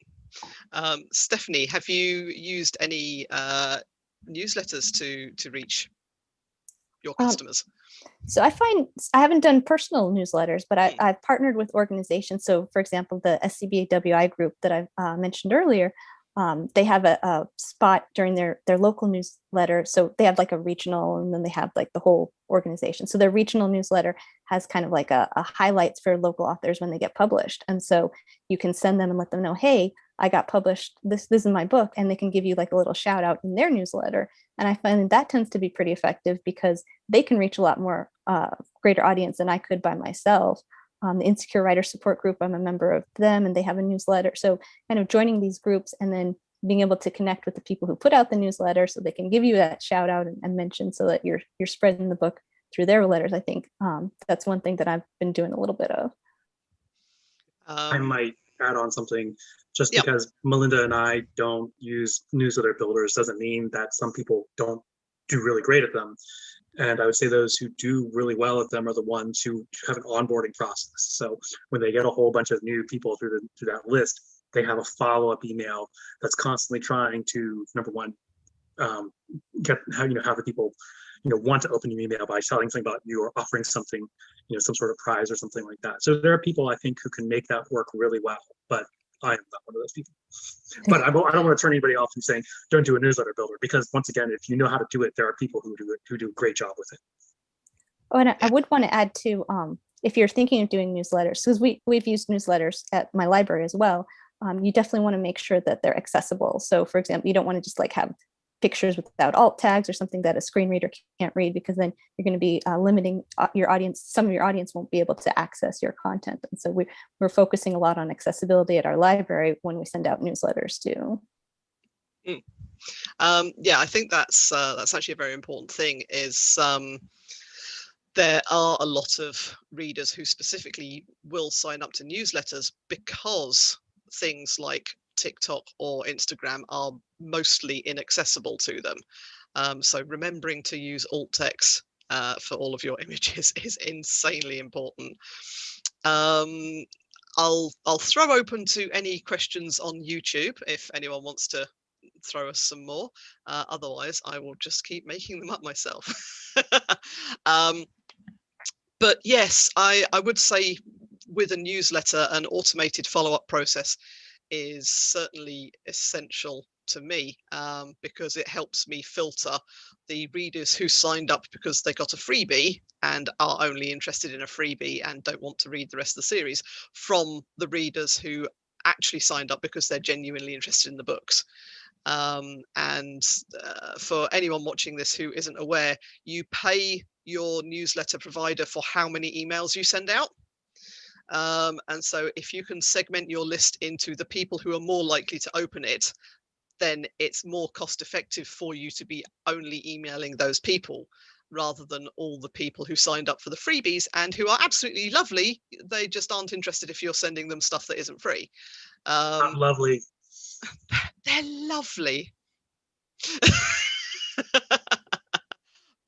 Stephanie, have you used any newsletters to reach your customers? So I haven't done personal newsletters, but I've partnered with organizations. So for example, the SCBAWI group that I mentioned earlier, they have a spot during their local newsletter. So they have like a regional, and then they have like the whole organization. So their regional newsletter has kind of like a highlights for local authors when they get published. And so you can send them and let them know, hey, I got published, this is my book, and they can give you like a little shout out in their newsletter. And I find that tends to be pretty effective because they can reach a lot more greater audience than I could by myself. The Insecure Writer Support Group, I'm a member of them, and they have a newsletter. So kind of joining these groups and then being able to connect with the people who put out the newsletter so they can give you that shout out and mention, so that you're spreading the book through their letters. I think that's one thing that I've been doing a little bit of. I might add on something. Just because Melinda and I don't use newsletter builders doesn't mean that some people don't do really great at them. And I would say those who do really well at them are the ones who have an onboarding process. So when they get a whole bunch of new people through that list, they have a follow-up email that's constantly trying to, number one, have the people want to open your email by telling something about you or offering something, some sort of prize or something like that. So there are people I think who can make that work really well, but I am not one of those people. But I don't want to turn anybody off from saying don't do a newsletter builder, because once again, if you know how to do it, there are people who do a great job with it. Oh, and I would want to add too, if you're thinking of doing newsletters, because we've used newsletters at my library as well, you definitely want to make sure that they're accessible. So for example, you don't want to just like have pictures without alt tags or something that a screen reader can't read, because then you're going to be limiting your audience. Some of your audience won't be able to access your content. And so we're focusing a lot on accessibility at our library when we send out newsletters too. I think that's actually a very important thing, is there are a lot of readers who specifically will sign up to newsletters because things like TikTok or Instagram are mostly inaccessible to them. So remembering to use alt text for all of your images is insanely important. I'll throw open to any questions on YouTube if anyone wants to throw us some more. Otherwise, I will just keep making them up myself. But yes, I would say with a newsletter, an automated follow-up process is certainly essential to me, because it helps me filter the readers who signed up because they got a freebie and are only interested in a freebie and don't want to read the rest of the series, from the readers who actually signed up because they're genuinely interested in the books. For anyone watching this who isn't aware, you pay your newsletter provider for how many emails you send out. And so if you can segment your list into the people who are more likely to open it, then it's more cost effective for you to be only emailing those people rather than all the people who signed up for the freebies and who are absolutely lovely. They just aren't interested if you're sending them stuff that isn't free. Lovely. They're lovely.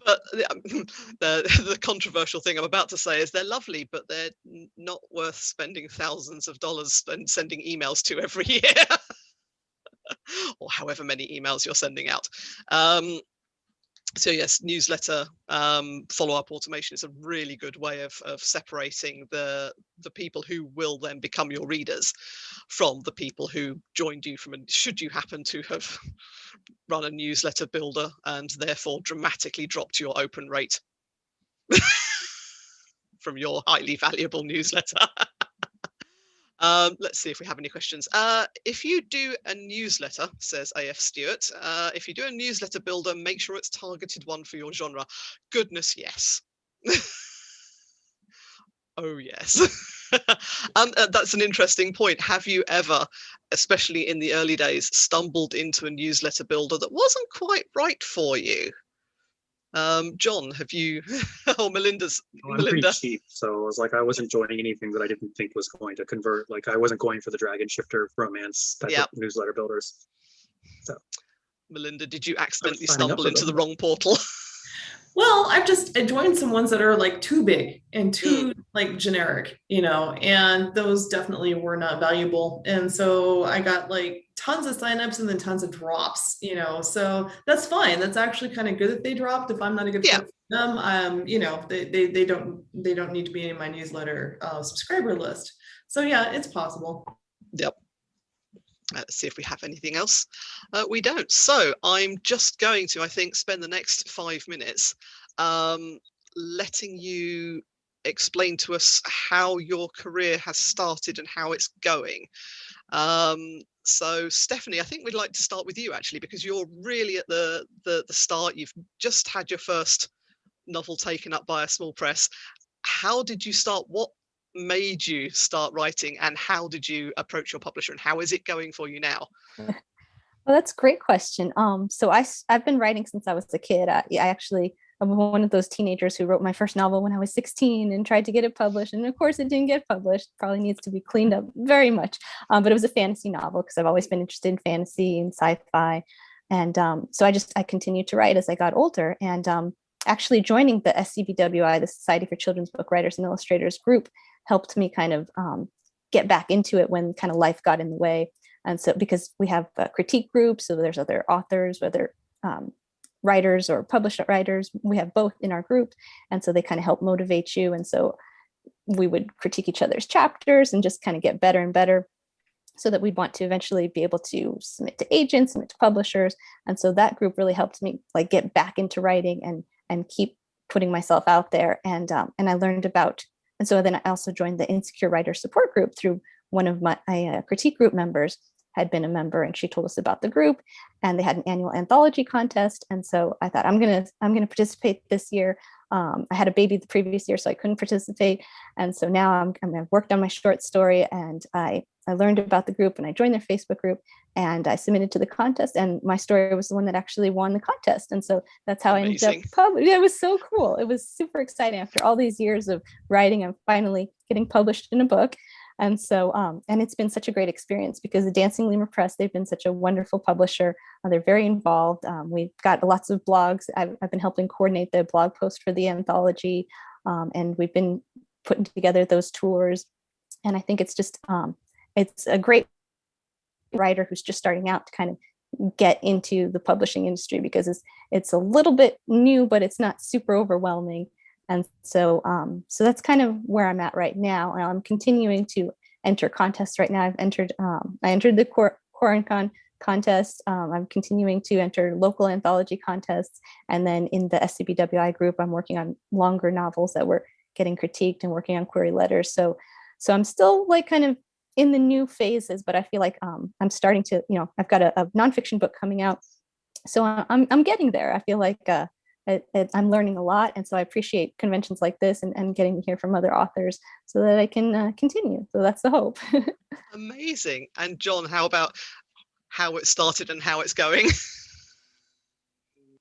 But the controversial thing I'm about to say is they're lovely, but they're not worth spending thousands of dollars and sending emails to every year. Or however many emails you're sending out. So yes, newsletter follow-up automation is a really good way of separating the people who will then become your readers from the people who joined you from, should you happen to have run a newsletter builder and therefore dramatically dropped your open rate from your highly valuable newsletter. Let's see if we have any questions. If you do a newsletter, says AF Stewart, if you do a newsletter builder, make sure it's targeted one for your genre. Goodness, yes. Oh, yes. That's an interesting point. Have you ever, especially in the early days, stumbled into a newsletter builder that wasn't quite right for you? John, have you, or Melinda's? Well, I'm pretty cheap, so it was like I wasn't joining anything that I didn't think was going to convert. Like I wasn't going for the Dragon Shifter romance type of newsletter builders. So, Melinda, did you accidentally stumble into the wrong portal? Well, I joined some ones that are like too big and too like generic, you know, and those definitely were not valuable. And so I got like tons of signups and then tons of drops, you know, so that's fine. That's actually kind of good that they dropped. If I'm not a good fit for them, you know, they don't need to be in my newsletter subscriber list. So yeah, it's possible. Yep. Let's see if we have anything else. We don't. So I'm just going to, I think, spend the next 5 minutes letting you explain to us how your career has started and how it's going. So Stephanie, I think we'd like to start with you actually, because you're really at the start. You've just had your first novel taken up by a small press. How did you start? What made you start writing, and how did you approach your publisher, and how is it going for you now? Well, that's a great question. So I've been writing since I was a kid. I'm one of those teenagers who wrote my first novel when I was 16 and tried to get it published, and of course it didn't get published. Probably needs to be cleaned up very much, but it was a fantasy novel because I've always been interested in fantasy and sci-fi, and so I continued to write as I got older, and actually joining the SCBWI, the Society for Children's Book Writers and Illustrators group, helped me kind of get back into it when kind of life got in the way. And so because we have a critique group, so there's other authors, whether writers or published writers, we have both in our group. And so they kind of help motivate you. And so we would critique each other's chapters and just kind of get better and better so that we'd want to eventually be able to submit to agents, submit to publishers. And so that group really helped me like get back into writing and keep putting myself out there. And I learned about, and so then I also joined the Insecure Writer Support Group through one of my critique group members had been a member, and she told us about the group, and they had an annual anthology contest. And so I thought, I'm gonna participate this year. I had a baby the previous year, so I couldn't participate. And so now I've worked on my short story, and I learned about the group, and I joined their Facebook group, and I submitted to the contest, and my story was the one that actually won the contest. And so that's how Amazing. I ended up published. Yeah, it was so cool. It was super exciting. After all these years of writing, I'm finally getting published in a book. And so, and it's been such a great experience because the Dancing Lemur Press, they've been such a wonderful publisher. They're very involved. We've got lots of blogs. I've been helping coordinate the blog post for the anthology, and we've been putting together those tours. And I think it's just, it's a great writer who's just starting out to kind of get into the publishing industry because it's a little bit new, but it's not super overwhelming. And so, so that's kind of where I'm at right now. I'm continuing to enter contests right now. I entered the Corencon contest. I'm continuing to enter local anthology contests. And then in the SCBWI group, I'm working on longer novels that were getting critiqued and working on query letters. So I'm still like kind of in the new phases, but I feel like I'm starting to, I've got a nonfiction book coming out. So I'm getting there. I feel like I'm learning a lot. And so I appreciate conventions like this and getting to hear from other authors so that I can continue. So that's the hope. Amazing. And John, how about how it started and how it's going?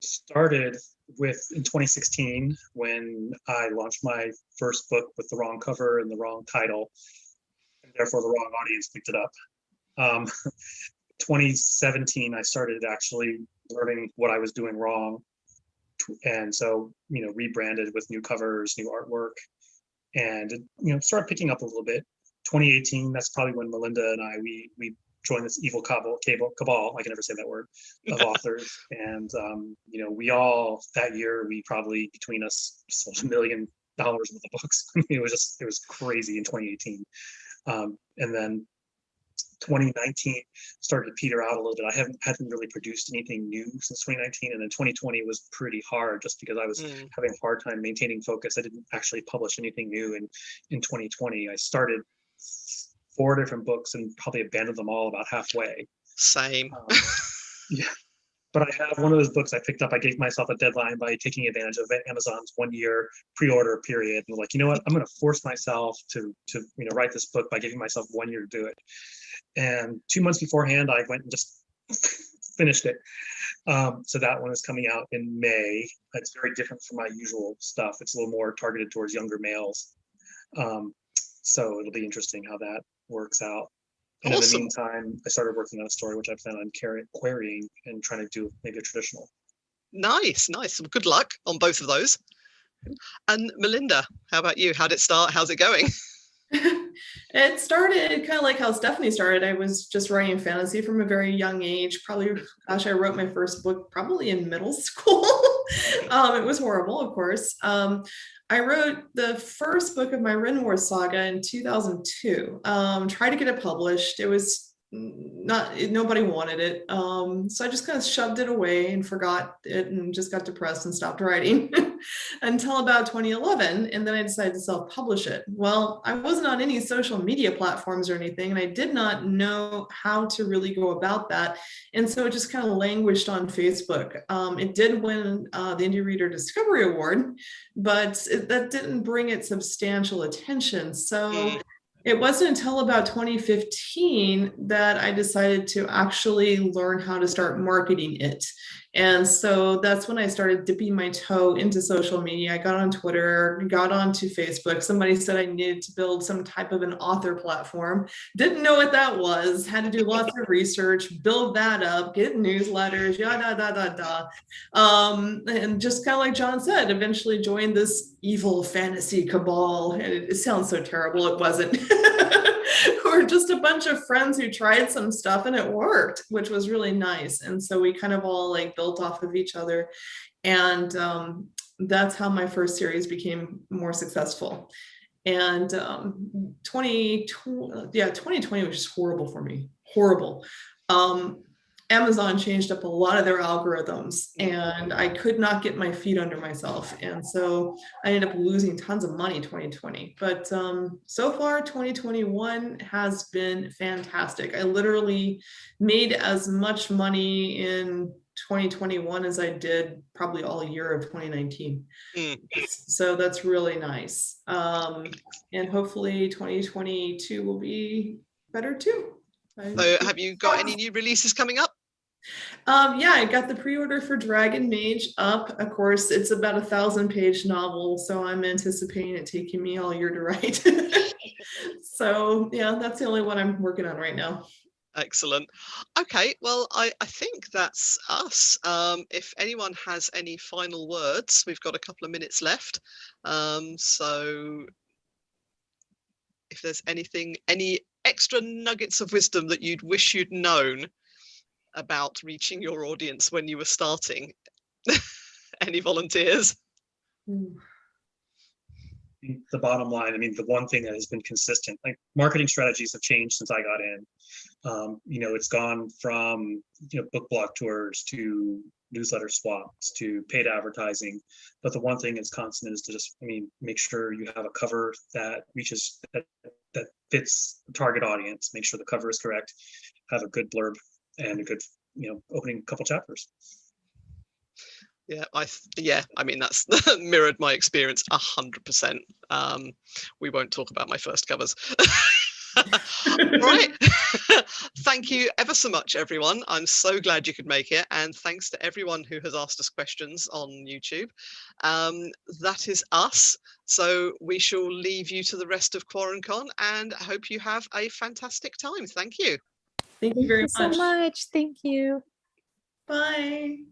Started in 2016 when I launched my first book with the wrong cover and the wrong title, and therefore the wrong audience picked it up. 2017, I started actually learning what I was doing wrong. And so, rebranded with new covers, new artwork, and, started picking up a little bit. 2018, that's probably when Melinda and I, we join this evil cabal, I can never say that word, of authors. And, you know, we all, that year, we probably, between us, sold $1 million worth of books. I mean, it was crazy in 2018. And then 2019 started to peter out a little bit. I hadn't really produced anything new since 2019, and then 2020 was pretty hard just because I was having a hard time maintaining focus. I didn't actually publish anything new in 2020. I started 4 different books and probably abandoned them all about halfway. Same. Yeah. But I have one of those books I picked up. I gave myself a deadline by taking advantage of Amazon's 1-year pre-order period. And like, you know what? I'm going to force myself to write this book by giving myself 1 year to do it. And 2 months beforehand, I went and just finished it. So that one is coming out in May. It's very different from my usual stuff. It's a little more targeted towards younger males. So it'll be interesting how that works out. And awesome. in the meantime, I started working on a story which I plan on querying and trying to do maybe a traditional. Nice. Well, good luck on both of those. And Melinda, how about you? How'd it start? How's it going? It started kind of like how Stephanie started. I was just writing fantasy from a very young age. Probably, gosh, I wrote my first book probably in middle school. It was horrible, of course. I wrote the first book of my Rinwar saga in 2002. Tried to get it published. It was nobody wanted it. So I just kind of shoved it away and forgot it and just got depressed and stopped writing until about 2011. And then I decided to self-publish it. Well, I wasn't on any social media platforms or anything, and I did not know how to really go about that. And so it just kind of languished on Facebook. It did win the Indie Reader Discovery Award, but that didn't bring it substantial attention. So it wasn't until about 2015 that I decided to actually learn how to start marketing it. And so that's when I started dipping my toe into social media. I got on Twitter, got onto Facebook. Somebody said I needed to build some type of an author platform. Didn't know what that was. Had to do lots of research, build that up, get newsletters, and just kind of like John said, eventually joined this evil fantasy cabal. And it sounds so terrible. It wasn't. We're just a bunch of friends who tried some stuff and it worked, which was really nice. And so we kind of all like built off of each other. And that's how my first series became more successful. And 2020 was just horrible for me. Horrible. Amazon changed up a lot of their algorithms and I could not get my feet under myself. And so I ended up losing tons of money 2020. But so far, 2021 has been fantastic. I literally made as much money in 2021 as I did probably all year of 2019. So that's really nice. And hopefully 2022 will be better too. So have you got any new releases coming up? Yeah, I got the pre-order for Dragon Mage up. Of course, it's about a 1,000-page novel, so I'm anticipating it taking me all year to write. So yeah, that's the only one I'm working on right now. Excellent. Okay, well, I think that's us. If anyone has any final words, we've got a couple of minutes left. So if there's anything, any extra nuggets of wisdom that you'd wish you'd known about reaching your audience when you were starting, any volunteers? The bottom line, I mean, the one thing that has been consistent, like marketing strategies have changed since I got in. It's gone from, book block tours to newsletter swaps to paid advertising. But the one thing that's constant is to just, make sure you have a cover that reaches, that fits the target audience. Make sure the cover is correct, have a good blurb and a good, opening couple chapters. Yeah, that's mirrored my experience 100%. We won't talk about my first covers. Right. Thank you ever so much, everyone. I'm so glad you could make it. And thanks to everyone who has asked us questions on YouTube. That is us. So we shall leave you to the rest of QuaranCon and hope you have a fantastic time. Thank you. Thank you very much. So much. Thank you. Bye.